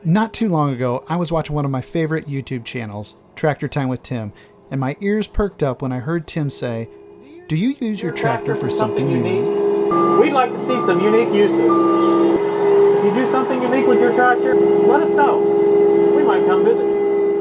Not too long ago, I was watching one of my favorite YouTube channels, Tractor Time with Tim, and my ears perked up when I heard Tim say, "Do you use your tractor for something unique?" We'd like to see some unique uses. If you do something unique with your tractor, let us know. We might come visit.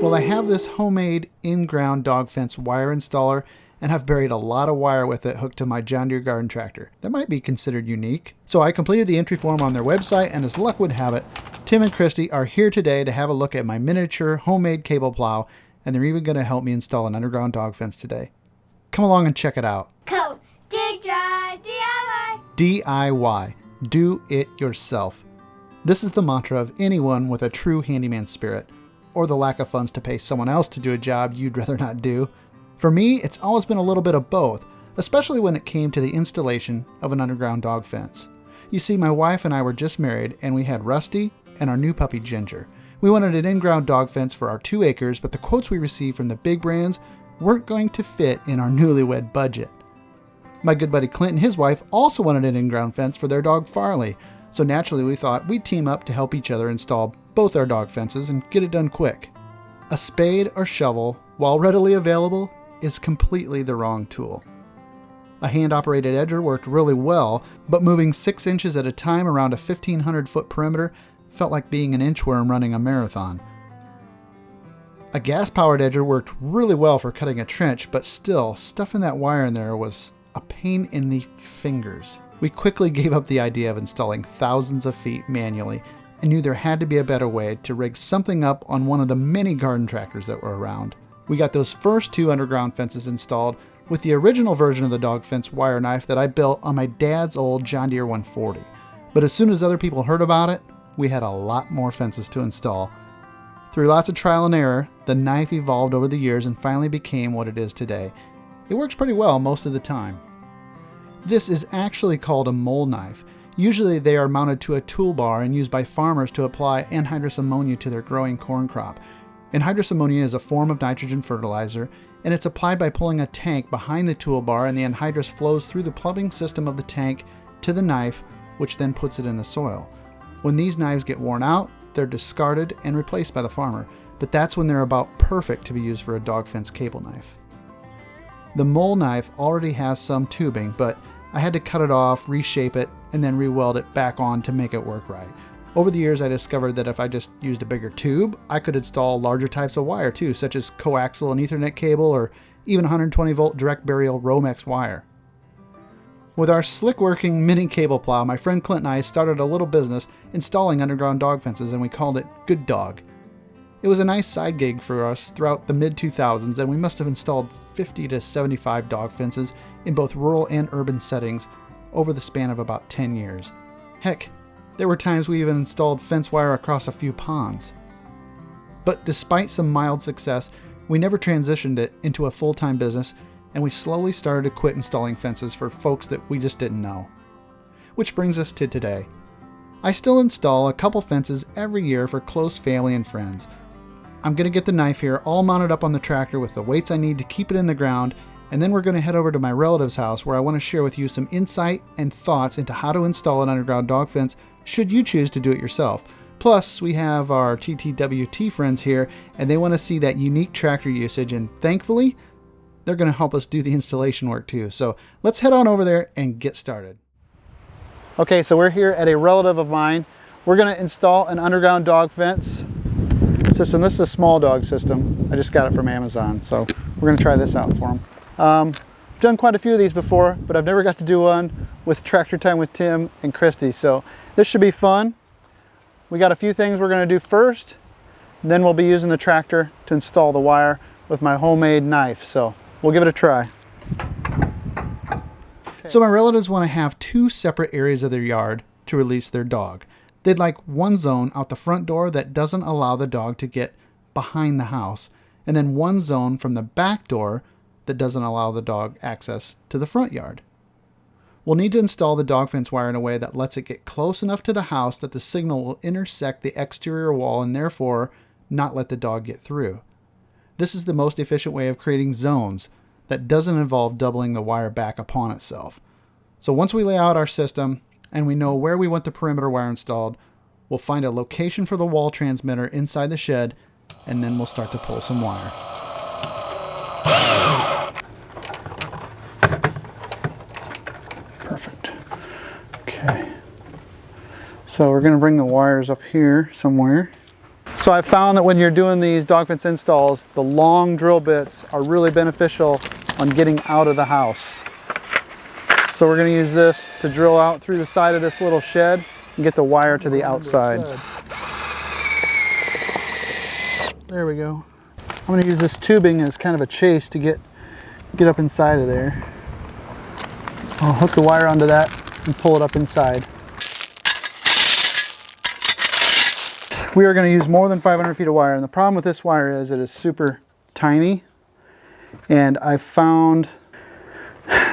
Well, I have this homemade in-ground dog fence wire installer and have buried a lot of wire with it hooked to my John Deere garden tractor. That might be considered unique. So I completed the entry form on their website, and as luck would have it, Tim and Christy are here today to have a look at my miniature homemade cable plow, and they're even going to help me install an underground dog fence today. Come along and check it out. Go, dig, drive, DIY. DIY. Do it yourself. This is the mantra of anyone with a true handyman spirit, or the lack of funds to pay someone else to do a job you'd rather not do. For me, it's always been a little bit of both, especially when it came to the installation of an underground dog fence. You see, my wife and I were just married, and we had Rusty and our new puppy Ginger. We wanted an in-ground dog fence for our 2 acres, but the quotes we received from the big brands weren't going to fit in our newlywed budget. My good buddy Clint and his wife also wanted an in-ground fence for their dog Farley, so naturally we thought we'd team up to help each other install both our dog fences and get it done quick. A spade or shovel, while readily available, is completely the wrong tool. A hand-operated edger worked really well, but moving 6 inches at a time around a 1,500-foot perimeter felt like being an inchworm running a marathon. A gas-powered edger worked really well for cutting a trench, but still, stuffing that wire in there was a pain in the fingers. We quickly gave up the idea of installing thousands of feet manually and knew there had to be a better way to rig something up on one of the many garden tractors that were around. We got those first 2 underground fences installed with the original version of the dog fence wire knife that I built on my dad's old John Deere 140. But as soon as other people heard about it, we had a lot more fences to install. Through lots of trial and error, the knife evolved over the years and finally became what it is today. It works pretty well most of the time. This is actually called a mole knife. Usually they are mounted to a toolbar and used by farmers to apply anhydrous ammonia to their growing corn crop. Anhydrous ammonia is a form of nitrogen fertilizer, and it's applied by pulling a tank behind the toolbar, and the anhydrous flows through the plumbing system of the tank to the knife, which then puts it in the soil. When these knives get worn out, they're discarded and replaced by the farmer, but that's when they're about perfect to be used for a dog fence cable knife. The mole knife already has some tubing, but I had to cut it off, reshape it, and then re-weld it back on to make it work right. Over the years, I discovered that if I just used a bigger tube, I could install larger types of wire too, such as coaxial and Ethernet cable, or even 120 volt direct burial Romex wire. With our slick working mini cable plow, my friend Clint and I started a little business installing underground dog fences, and we called it Good Dog. It was a nice side gig for us throughout the mid-2000s, and we must have installed 50 to 75 dog fences in both rural and urban settings over the span of about 10 years. Heck, there were times we even installed fence wire across a few ponds. But despite some mild success, we never transitioned it into a full-time business, and we slowly started to quit installing fences for folks that we just didn't know. Which brings us to today. I still install a couple fences every year for close family and friends. I'm going to get the knife here all mounted up on the tractor with the weights I need to keep it in the ground, and then we're going to head over to my relative's house where I want to share with you some insight and thoughts into how to install an underground dog fence should you choose to do it yourself. Plus, we have our TTWT friends here, and they want to see that unique tractor usage, and thankfully, they're going to help us do the installation work too. So let's head on over there and get started. Okay, so we're here at a relative of mine. We're going to install an underground dog fence system. This is a small dog system. I just got it from Amazon, so we're going to try this out for them. I've done quite a few of these before, but I've never got to do one with Tractor Time with Tim and Christy, so this should be fun. We got a few things we're going to do first, and then we'll be using the tractor to install the wire with my homemade knife, so we'll give it a try. Okay. So my relatives want to have 2 separate areas of their yard to release their dog. They'd like one zone out the front door that doesn't allow the dog to get behind the house, and then one zone from the back door that doesn't allow the dog access to the front yard. We'll need to install the dog fence wire in a way that lets it get close enough to the house that the signal will intersect the exterior wall and therefore not let the dog get through. This is the most efficient way of creating zones that doesn't involve doubling the wire back upon itself. So once we lay out our system and we know where we want the perimeter wire installed, We'll find a location for the wall transmitter inside the shed, and then we'll start to pull some wire. Perfect. Okay. So we're going to bring the wires up here somewhere. So I found that when you're doing these dog fence installs, the long drill bits are really beneficial on getting out of the house. So we're going to use this to drill out through the side of this little shed and get the wire to the outside. There we go. I'm going to use this tubing as kind of a chase to get up inside of there. I'll hook the wire onto that and pull it up inside. We are going to use more than 500 feet of wire, and the problem with this wire is it is super tiny, and I found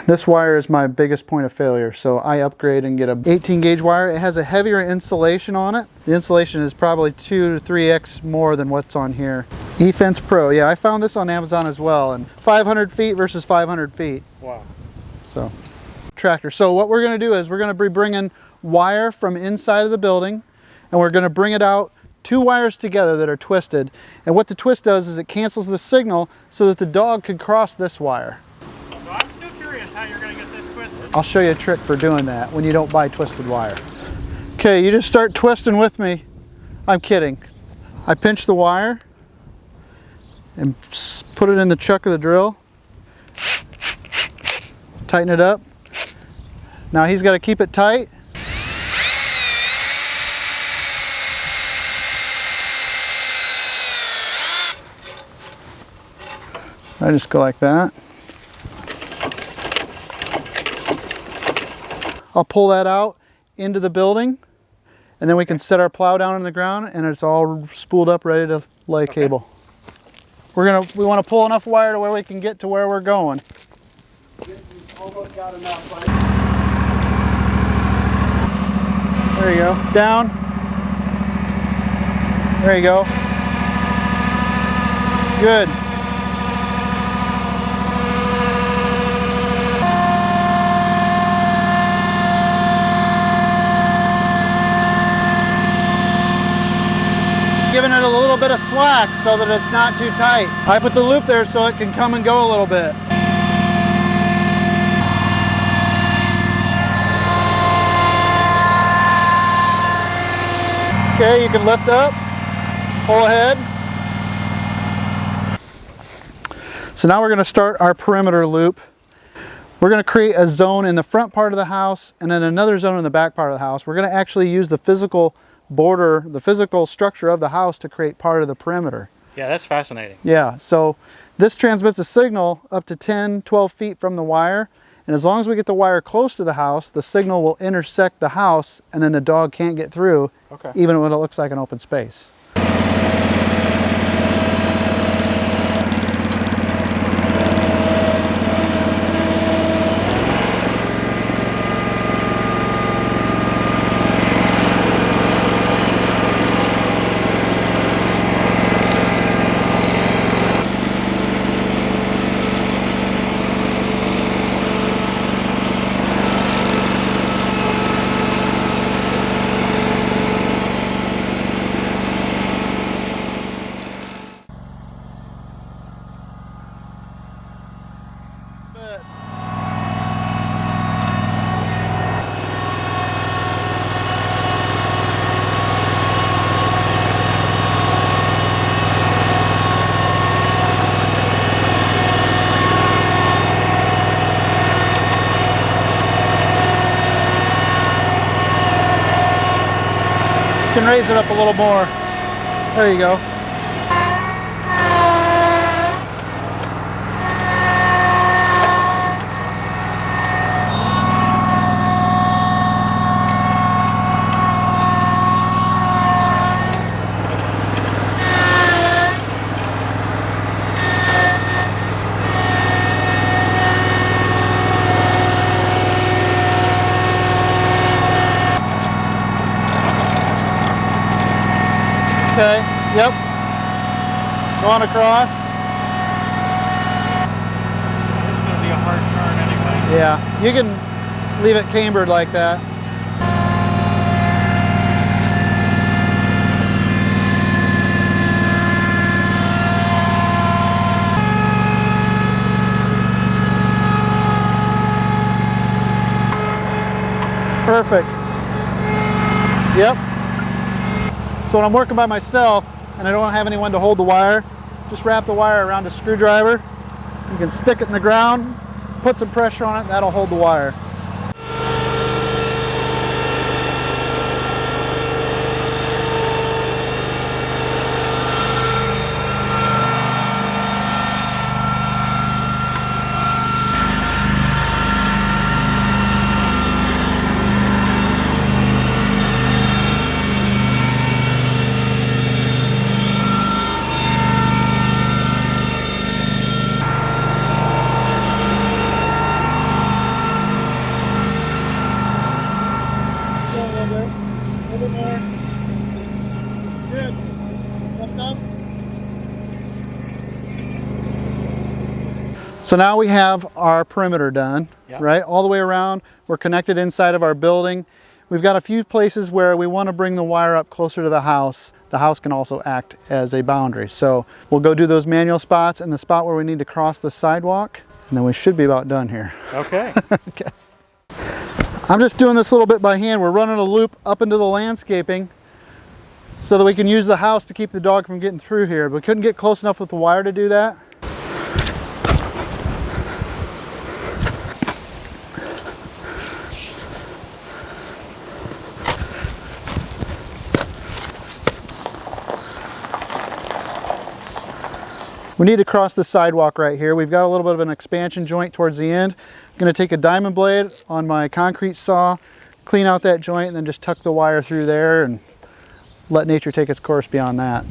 this wire is my biggest point of failure, so I upgrade and get a 18 gauge wire. It has a heavier insulation on it. The insulation is probably 2 to 3x more than what's on here. eFence Pro, yeah, I found this on Amazon as well, and 500 feet versus 500 feet. Wow. So, tractor. So what we're going to do is we're going to be bringing wire from inside of the building, and we're going to bring it out 2 wires together that are twisted, and what the twist does is it cancels the signal so that the dog could cross this wire. So I'm still curious how you're going to get this twisted. I'll show you a trick for doing that when you don't buy twisted wire. Okay, you just start twisting with me. I'm kidding. I pinch the wire and put it in the chuck of the drill. Tighten it up. Now he's got to keep it tight. I just go like that. I'll pull that out into the building, and then we can set our plow down in the ground, and it's all spooled up, ready to lay cable. We want to pull enough wire to where we can get to where we're going. Almost got enough. There you go. Down. There you go. Good. Giving it a little bit of slack so that it's not too tight. I put the loop there so it can come and go a little bit. Okay, you can lift up, pull ahead. So now we're going to start our perimeter loop. We're going to create a zone in the front part of the house and then another zone in the back part of the house. We're going to actually use the physical border, the physical structure of the house to create part of the perimeter. Yeah, that's fascinating. Yeah, so this transmits a signal up to 10, 12 feet from the wire, and as long as we get the wire close to the house, the signal will intersect the house and then the dog can't get through, even when it looks like an open space. Can raise it up a little more. There you go. Okay, yep. Going across. This is going to be a hard turn anyway. Yeah, you can leave it cambered like that. Perfect. Yep. So when I'm working by myself and I don't have anyone to hold the wire, just wrap the wire around a screwdriver. You can stick it in the ground, put some pressure on it, and that'll hold the wire. So now we have our perimeter done, right? All the way around. We're connected inside of our building. We've got a few places where we want to bring the wire up closer to the house. The house can also act as a boundary. So we'll go do those manual spots and the spot where we need to cross the sidewalk, and then we should be about done here. Okay. Okay. I'm just doing this a little bit by hand. We're running a loop up into the landscaping so that we can use the house to keep the dog from getting through here. But we couldn't get close enough with the wire to do that. We need to cross the sidewalk right here. We've got a little bit of an expansion joint towards the end. I'm going to take a diamond blade on my concrete saw, clean out that joint, and then just tuck the wire through there and let nature take its course beyond that.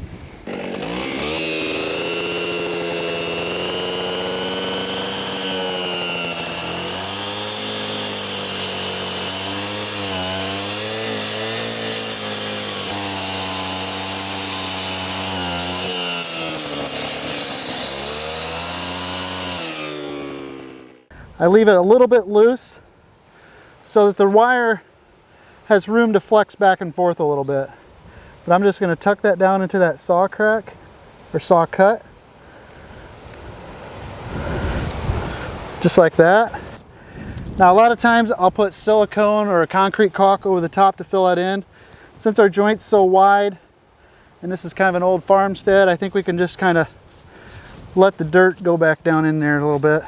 I leave it a little bit loose so that the wire has room to flex back and forth a little bit. But I'm just going to tuck that down into that saw crack or saw cut. Just like that. Now a lot of times I'll put silicone or a concrete caulk over the top to fill that in. Since our joint's so wide and this is kind of an old farmstead, I think we can just kind of let the dirt go back down in there a little bit.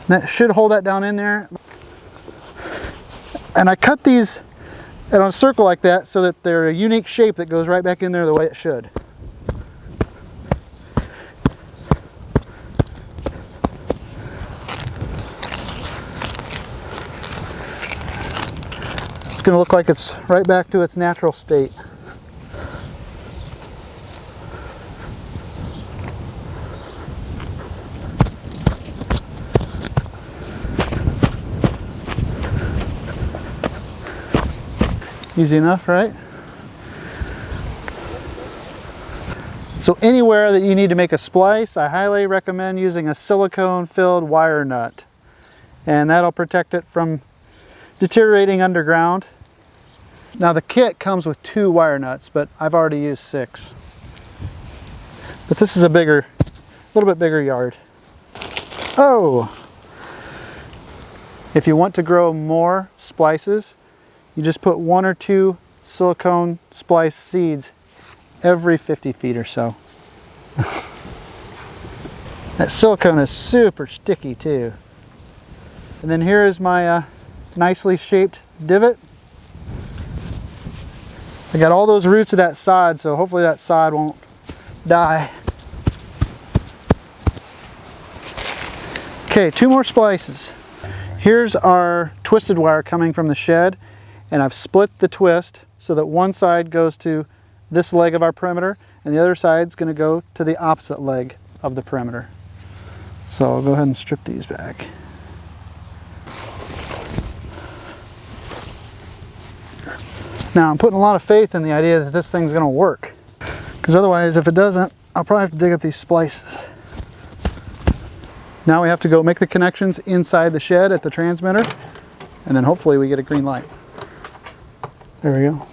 That should hold that down in there. And I cut these on a circle like that so that they're a unique shape that goes right back in there the way it should. It's going to look like it's right back to its natural state. Easy enough, right? So anywhere that you need to make a splice, I highly recommend using a silicone filled wire nut. And that'll protect it from deteriorating underground. Now the kit comes with 2 wire nuts, but I've already used 6. But this is a little bit bigger yard. Oh! If you want to grow more splices, you just put 1 or 2 silicone splice seeds every 50 feet or so. That silicone is super sticky too. And then here is my nicely shaped divot. I got all those roots of that sod, so hopefully that sod won't die. Okay, 2 more splices. Here's our twisted wire coming from the shed. And I've split the twist so that one side goes to this leg of our perimeter and the other side's going to go to the opposite leg of the perimeter. So I'll go ahead and strip these back. Now I'm putting a lot of faith in the idea that this thing's going to work, because otherwise if it doesn't, I'll probably have to dig up these splices. Now we have to go make the connections inside the shed at the transmitter, and then hopefully we get a green light. There we go.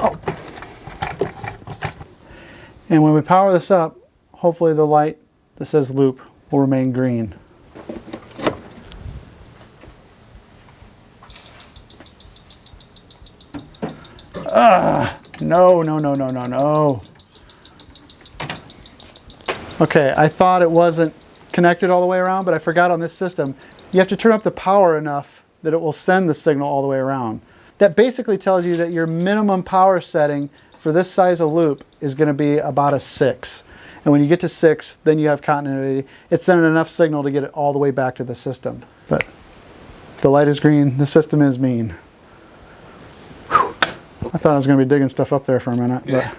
Oh. And when we power this up, hopefully the light that says loop will remain green. No, no, no, no, no, no. Okay, I thought it wasn't connected all the way around, but I forgot on this system, you have to turn up the power enough that it will send the signal all the way around. That basically tells you that your minimum power setting for this size of loop is going to be about a 6. And when you get to 6, then you have continuity. It's sending enough signal to get it all the way back to the system. But the light is green, the system is mean. Whew. I thought I was going to be digging stuff up there for a minute. But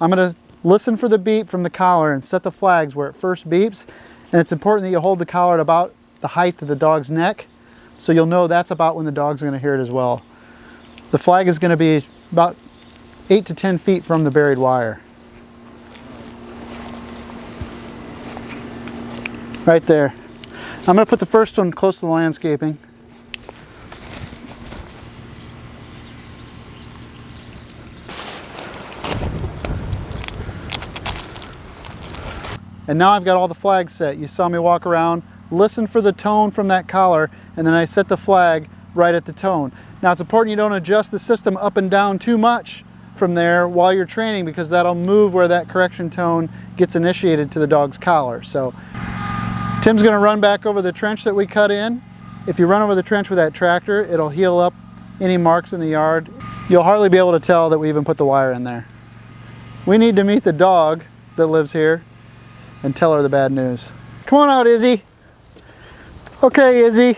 I'm going to listen for the beep from the collar and set the flags where it first beeps. And it's important that you hold the collar at about the height of the dog's neck, so you'll know that's about when the dog's going to hear it as well. The flag is going to be about 8 to 10 feet from the buried wire. Right there. I'm going to put the first one close to the landscaping. And now I've got all the flags set. You saw me walk around, listen for the tone from that collar, and then I set the flag right at the tone. Now it's important you don't adjust the system up and down too much from there while you're training, because that'll move where that correction tone gets initiated to the dog's collar. So Tim's going to run back over the trench that we cut in. If you run over the trench with that tractor, it'll heal up any marks in the yard. You'll hardly be able to tell that we even put the wire in there. We need to meet the dog that lives here and tell her the bad news. Come on out, Izzy. Okay, Izzy.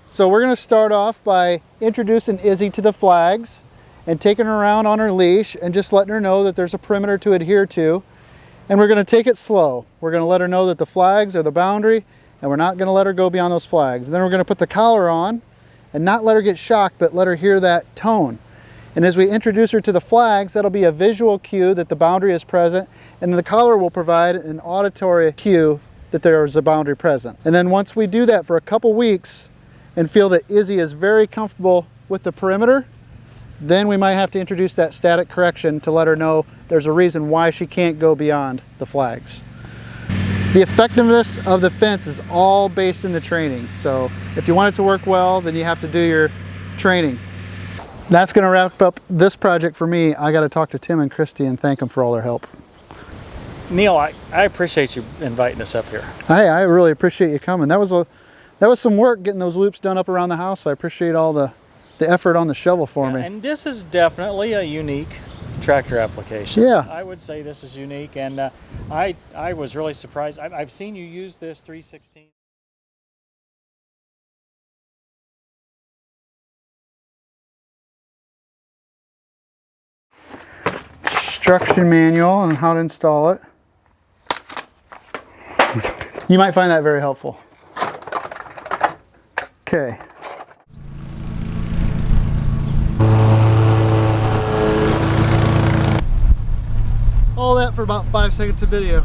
So we're going to start off by introducing Izzy to the flags and taking her around on her leash and just letting her know that there's a perimeter to adhere to. And we're going to take it slow. We're going to let her know that the flags are the boundary, and we're not going to let her go beyond those flags. And then we're going to put the collar on and not let her get shocked, but let her hear that tone. And as we introduce her to the flags, that'll be a visual cue that the boundary is present, and the collar will provide an auditory cue that there is a boundary present. And then once we do that for a couple weeks and feel that Izzy is very comfortable with the perimeter, then we might have to introduce that static correction to let her know there's a reason why she can't go beyond the flags. The effectiveness of the fence is all based in the training. So if you want it to work well, then you have to do your training. That's going to wrap up this project for me. I got to talk to Tim and Christy and thank them for all their help. Neil, I appreciate you inviting us up here. Hey, I really appreciate you coming. That was some work getting those loops done up around the house. So I appreciate all the effort on the shovel for me. And this is definitely a unique tractor application. Yeah. I would say this is unique, and I was really surprised. I've seen you use this 316. Instruction manual on how to install it. You might find that very helpful. Okay. All that for about 5 seconds of video.